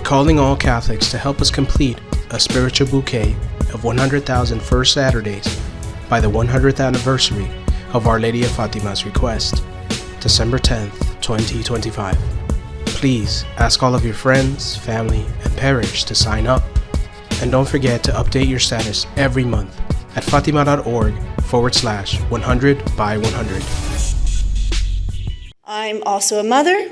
We're calling all Catholics to help us complete a spiritual bouquet of 100,000 First Saturdays by the 100th anniversary of Our Lady of Fatima's request, December 10th, 2025. Please ask all of your friends, family, and parish to sign up. And don't forget to update your status every month at fatima.org/100 by 100. I'm also a mother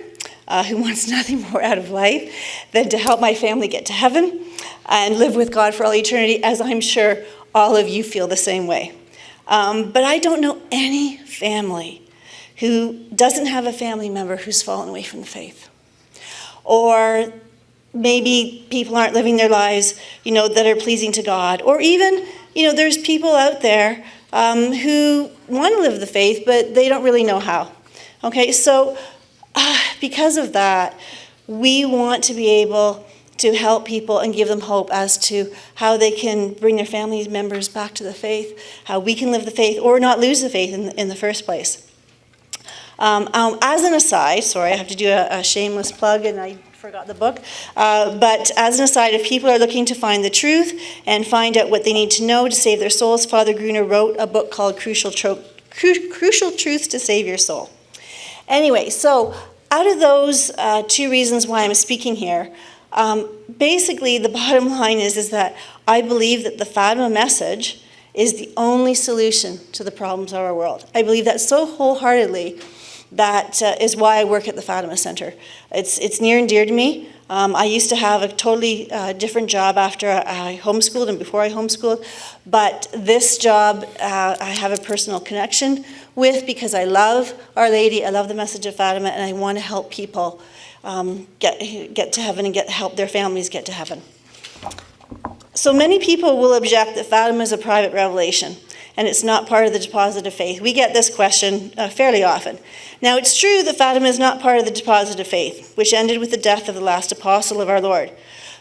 who wants nothing more out of life than to help my family get to heaven and live with God for all eternity, as I'm sure all of you feel the same way. But I don't know any family who doesn't have a family member who's fallen away from the faith. Or maybe people aren't living their lives, that are pleasing to God. Or even, there's people out there who want to live the faith, but they don't really know how. Okay, so because of that, we want to be able to help people and give them hope as to how they can bring their family members back to the faith, how we can live the faith or not lose the faith in the first place. As an aside, sorry, I have to do a shameless plug and I forgot the book, but as an aside, if people are looking to find the truth and find out what they need to know to save their souls, Father Gruner wrote a book called Crucial Truths to Save Your Soul. Anyway, so out of those two reasons why I'm speaking here, basically the bottom line is that I believe that the Fatima message is the only solution to the problems of our world. I believe that so wholeheartedly. That is why I work at the Fatima Center. It's near and dear to me. I used to have a totally different job after I homeschooled and before I homeschooled, but this job I have a personal connection with because I love Our Lady, I love the Message of Fatima, and I want to help people get to heaven and help their families get to heaven. So many people will object that Fatima is a private revelation and it's not part of the deposit of faith. We get this question fairly often. Now, it's true that Fatima is not part of the deposit of faith, which ended with the death of the last apostle of our Lord.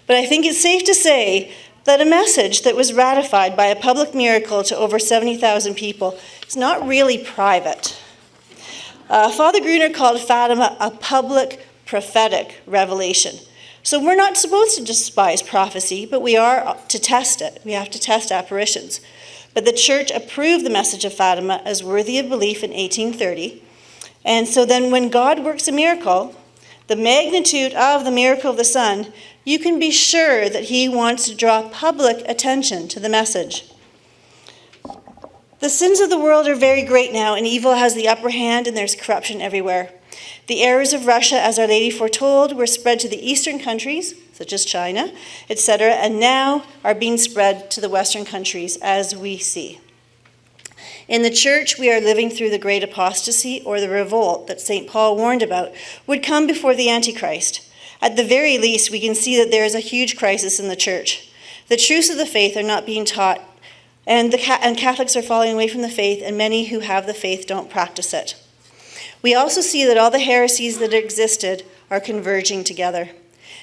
But I think it's safe to say that a message that was ratified by a public miracle to over 70,000 people is not really private. Father Gruner called Fatima a public prophetic revelation. So we're not supposed to despise prophecy, but we are to test it. We have to test apparitions. But the church approved the Message of Fatima as worthy of belief in 1830. And so then when God works a miracle, the magnitude of the miracle of the Son, you can be sure that he wants to draw public attention to the message. The sins of the world are very great now, and evil has the upper hand, and there's corruption everywhere. The errors of Russia, as Our Lady foretold, were spread to the eastern countries, such as China, etc., and now are being spread to the western countries, as we see. In the church, we are living through the great apostasy, or the revolt that St. Paul warned about would come before the Antichrist. At the very least, we can see that there is a huge crisis in the church. The truths of the faith are not being taught, and Catholics are falling away from the faith, and many who have the faith don't practice it. We also see that all the heresies that existed are converging together.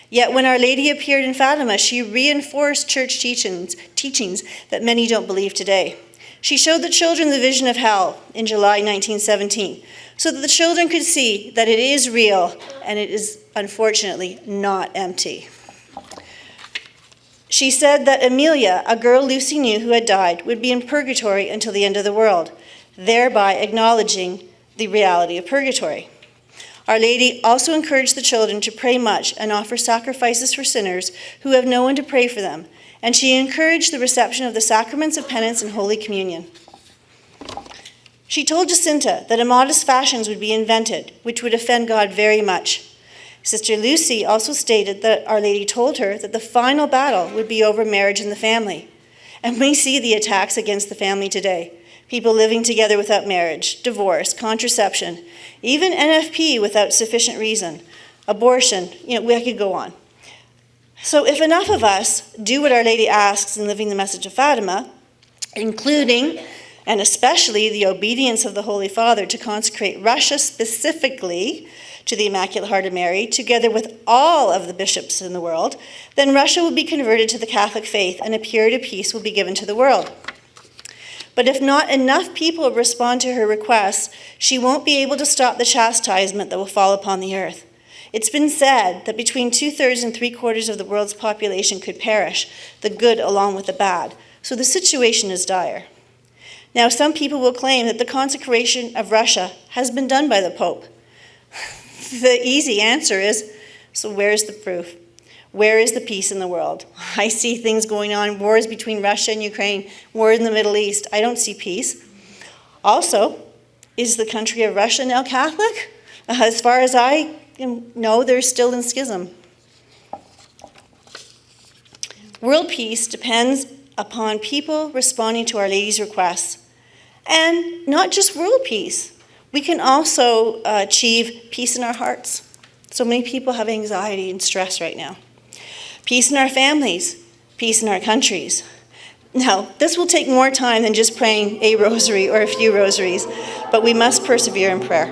Yet when Our Lady appeared in Fatima, she reinforced church teachings that many don't believe today. She showed the children the vision of hell in July 1917, so that the children could see that it is real and it is unfortunately not empty. She said that Amelia, a girl Lucy knew who had died, would be in purgatory until the end of the world, thereby acknowledging the reality of purgatory. Our Lady also encouraged the children to pray much and offer sacrifices for sinners who have no one to pray for them, and she encouraged the reception of the sacraments of penance and Holy Communion. She told Jacinta that immodest fashions would be invented, which would offend God very much. Sister Lucy also stated that Our Lady told her that the final battle would be over marriage and the family. And we see the attacks against the family today. People living together without marriage, divorce, contraception, even NFP without sufficient reason, abortion, we could go on. So if enough of us do what Our Lady asks in living the Message of Fatima, including and especially the obedience of the Holy Father to consecrate Russia specifically to the Immaculate Heart of Mary, together with all of the bishops in the world, then Russia will be converted to the Catholic faith and a period of peace will be given to the world. But if not enough people respond to her requests, she won't be able to stop the chastisement that will fall upon the earth. It's been said that between 2/3 and 3/4 of the world's population could perish, the good along with the bad. So the situation is dire. Now, some people will claim that the consecration of Russia has been done by the Pope. The easy answer is, so where's the proof? Where is the peace in the world? I see things going on, wars between Russia and Ukraine, war in the Middle East. I don't see peace. Also, is the country of Russia now Catholic? As far as I know, they're still in schism. World peace depends upon people responding to Our Lady's requests. And not just world peace. We can also achieve peace in our hearts. So many people have anxiety and stress right now. Peace in our families, peace in our countries. Now, this will take more time than just praying a rosary or a few rosaries, but we must persevere in prayer.